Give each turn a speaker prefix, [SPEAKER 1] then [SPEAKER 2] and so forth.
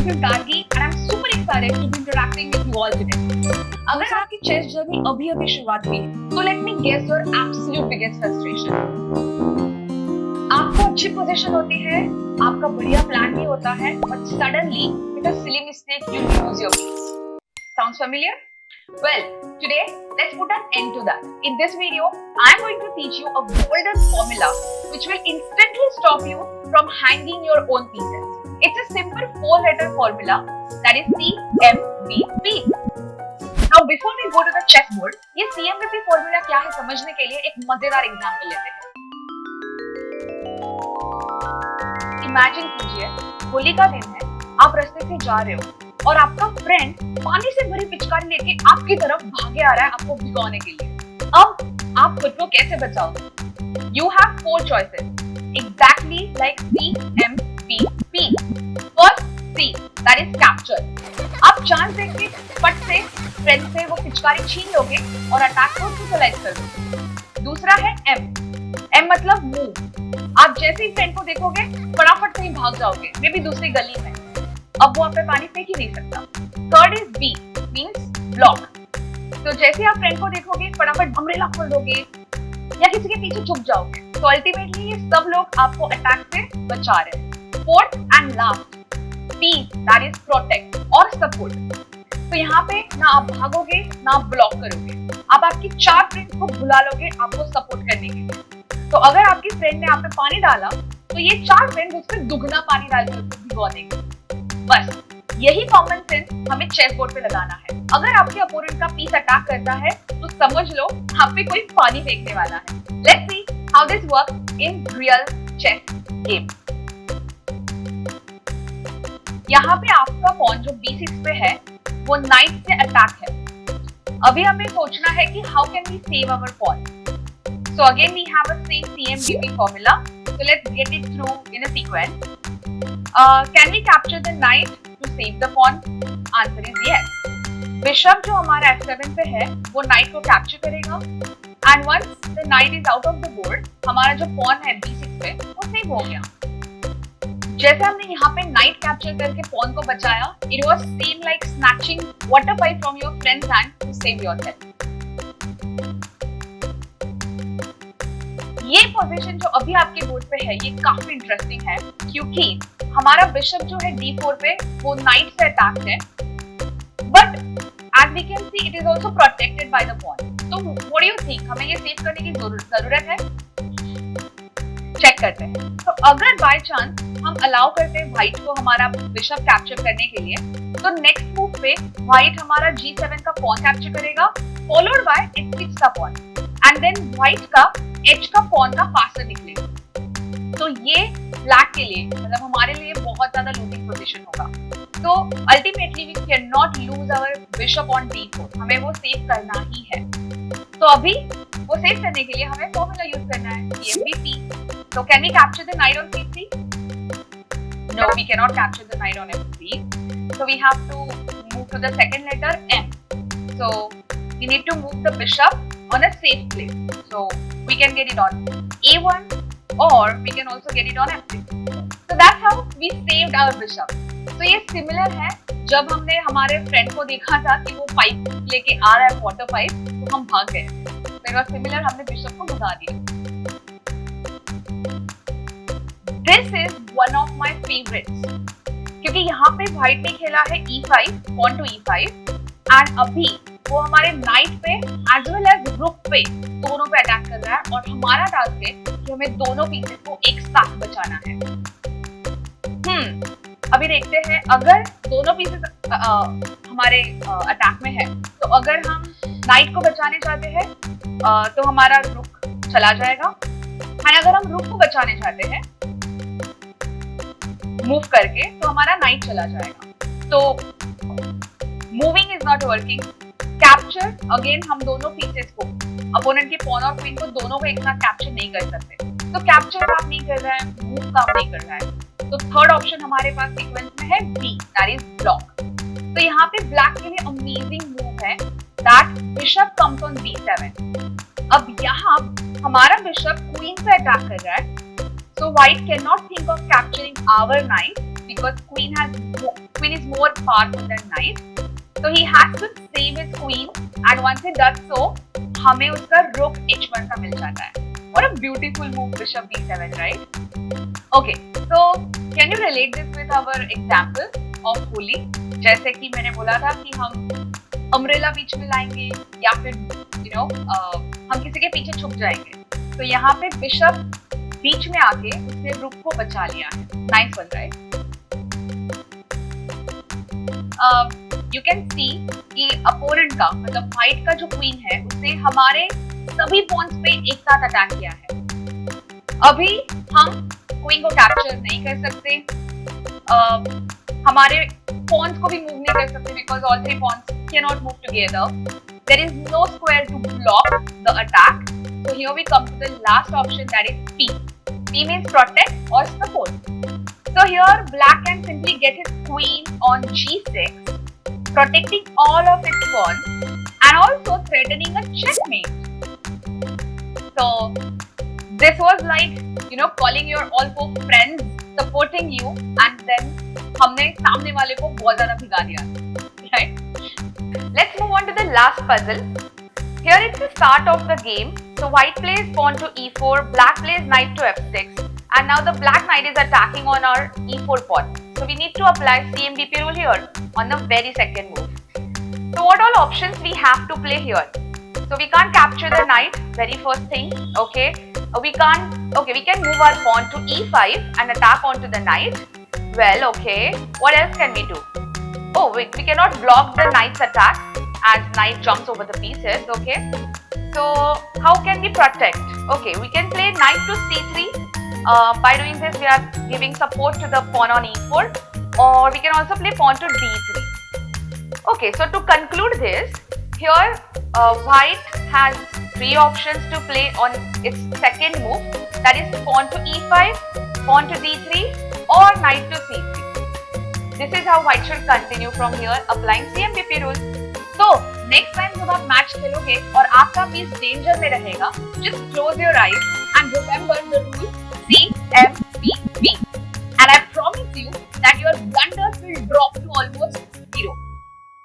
[SPEAKER 1] This is Gargi and I'm super excited to be interacting with you all today. अगर आपकी chess journey अभी शुरुआत हुई है, तो let me guess your absolute biggest frustration. आपको अच्छी पोजीशन होती है, आपका बढ़िया प्लान भी होता है, but suddenly with a silly mistake you lose your piece. Sounds familiar? Well, today let's put an end to that. In this video, I am going to teach you a golden formula which will instantly stop you from hanging your own pieces. It's a simple 4-letter formula that is CMVP. Now, before we go to the chessboard, ये CMVP formula क्या है समझने के लिए एक मजेदार example लेते हैं. इमेजिन कीजिए, होली का दिन है, आप रास्ते से जा रहे हो और आपका फ्रेंड पानी से भरी पिचकारी लेके आपकी तरफ भागे आ रहा है आपको भिगोने के लिए. अब आप खुद को कैसे बचाओगे? You have 4 choices, exactly like CMVP. First C, that is capture. आप चांस देके फट से फ्रेंड से वो पिचकारी छीन लोगे और अटैक को न्यूट्रलाइज कर दोगे. दूसरा है M मतलब मूव. आप जैसे ही फ्रेंड को देखोगे फटाफट से ही भाग जाओगे, मे भी दूसरी गली में. अब वो आप पे पानी फेंक ही नहीं सकता. Third is B, means block. तो जैसे आप फ्रेंड को देखोगे फटाफट अम्ब्रेला खोल दोगे या किसी के पीछे छुप जाओगे. तो अल्टीमेटली ये सब लोग आपको अटैक से बचा रहे हैं. Fourth and last P, that is protect और support. तो यहाँ पे ना आप भागोगे ना आप ब्लॉक करोगे, आप आपकी 4 फ्रेंड्स को बुला लोगे आपको सपोर्ट करने के लिए. तो अगर आपकी फ्रेंड ने आप पे पानी डाला तो ये 4 फ्रेंड्स उस पर दुगना पानी डाल के उसको भिगो देंगे. बस यही कॉमन सेंस हमें चेस बोर्ड पे लगाना है. अगर आपके अपोनेंट का पीस अटैक करता है तो समझ लो आप पे कोई पानी फेंकने वाला है. Let's see how this works in real chess game. यहाँ पे आपका पॉन जो B6 पे है वो नाइट से अटैक है. अभी हमें सोचना है कि how can we save our pawn. So again we have a same CMVP formula. So let's get it through in a sequence. Can we capture the knight to save the pawn? Answer is yes. Bishop जो हमारा F7 पे है वो night को capture करेगा and once the knight is out of the board हमारा जो pawn है B6 पे वो सेव हो गया. जैसे हमने यहाँ पे नाइट कैप्चर करके पॉन को बचाया, it was same like snatching water pipe from your friends hand to save yourself. ये पोजीशन जो अभी आपके बोर्ड पे है ये काफी इंटरेस्टिंग है क्योंकि हमारा बिशप जो है D4 पे वो नाइट से अटैक है, but as we can see it is also protected by the pawn. तो व्हाट डू यू थिंक, हमें ये सेव करने की जरूरत है? चेक करते हैं. तो अगर बाय चांस हम अलाउ करते हैं व्हाइट को हमारा बिशप कैप्चर करने के लिए, तो नेक्स्ट मूव पे व्हाइट हमारा G7 का पॉन कैप्चर करेगा फॉलोड बाय H6 का पॉन एंड देन व्हाइट का H का पॉन का पासर निकलेगा. तो ये ब्लैक के लिए मतलब हमारे लिए बहुत ज्यादा लूजिंग पोजीशन होगा. तो ultimately we can not lose our bishop on D4. हमें वो सेव करना ही है. तो अभी वो सेव करने के लिए हमें फॉर्मूला यूज करना है CMVP. So can we capture the knight on C3? No, we cannot capture the knight on F3. So we have to move to the second letter M. So we need to move the bishop on a safe place. So we can get it on A1 or we can also get it on F3. So that's how we saved our bishop. So ये similar है जब हमने हमारे friend को देखा था कि वो पाइप लेके आ रहा है water pipe, तो हम भाग गए. So it was similar, हमने bishop को भगा दिया. This is one of my favorites क्योंकि यहाँ पे व्हाइट ने खेला है E5, pawn to E5 and अभी वो हमारे नाइट पे एज वेल एज रुक पे दोनों पे अटैक कर रहा है और हमारा टास्क है कि हमें दोनों पीसेस को एक साथ बचाना है. अभी देखते हैं अगर दोनों पीसेस हमारे अटैक में है तो अगर हम नाइट को बचाने चाहते हैं तो हमारा रुक चला जाएगा एंड अगर हम रुक को बचाने चाहते हैं मूव करके तो हमारा नाइट चला जाएगा. तो moving is not working. Capture again हम दोनों पीसेस को अपोनेंट के पॉन और क्वीन को दोनों को एक साथ कैप्चर नहीं कर सकते. तो कैप्चर काम नहीं कर रहा है, मूव काम नहीं कर रहा है. तो थर्ड ऑप्शन हमारे पास सीक्वेंस में है B, दैट इज ब्लॉक. तो यहाँ पे ब्लैक के लिए अमेजिंग मूव है that bishop comes on B7. अब यहाँ हमारा बिशप क्वीन से अटैक कर रहा है. So white cannot think of capturing our knight because queen is more powerful than knight. So he has to save his queen, and once he does so, हमें उसका rook h1 का मिल जाता है. What a beautiful move, bishop b7, right? Okay, so can you relate this with our example of Holi? जैसे कि मैंने बोला था कि हम अम्ब्रेला बीच में लाएंगे या फिर हम किसी के पीछे छुप जाएंगे. तो यहाँ पे बिशप बीच में आके उसने रुक को बचा लिया है. Nice one, right? You can see कि अपोनेंट का मतलब व्हाइट का जो क्वीन है उसने हमारे सभी पॉन्स पे एक साथ अटैक किया है. अभी हम क्वीन को कैप्चर नहीं कर सकते, हमारे पॉन्स को भी मूव नहीं कर सकते because all three pawns cannot move together. There is no square to block the attack. So here we come to the last option, that is P. P means protect or support. So here black can simply get his queen on G6, protecting all of its pawns and also threatening a checkmate. So this was like calling your all four friends, supporting you, and then हमने सामने वाले को बहुत ज़्यादा भिगा दिया, right? Let's move on to the last puzzle. Here it's the start of the game. So white plays pawn to e4, black plays knight to f6, and now the black knight is attacking on our e4 pawn. So we need to apply CMDP rule here on the very second move. So what all options we have to play here? So we can't capture the knight, very first thing. Okay, we can move our pawn to e5 and attack onto the knight. Well, okay, what else can we do? Oh, we cannot block the knight's attack as knight jumps over the pieces. Okay, so how can we protect? Okay, we can play knight to c3. By doing this, we are giving support to the pawn on e4, or we can also play pawn to d3. Okay, so to conclude this, here white has three options to play on its second move, that is pawn to e5, pawn to d3, or knight to c3. This is how white should continue from here, applying CMDP rule. So next time जब आप match खेलोगे और आपका piece danger में रहेगा, just close your eyes and remember the rule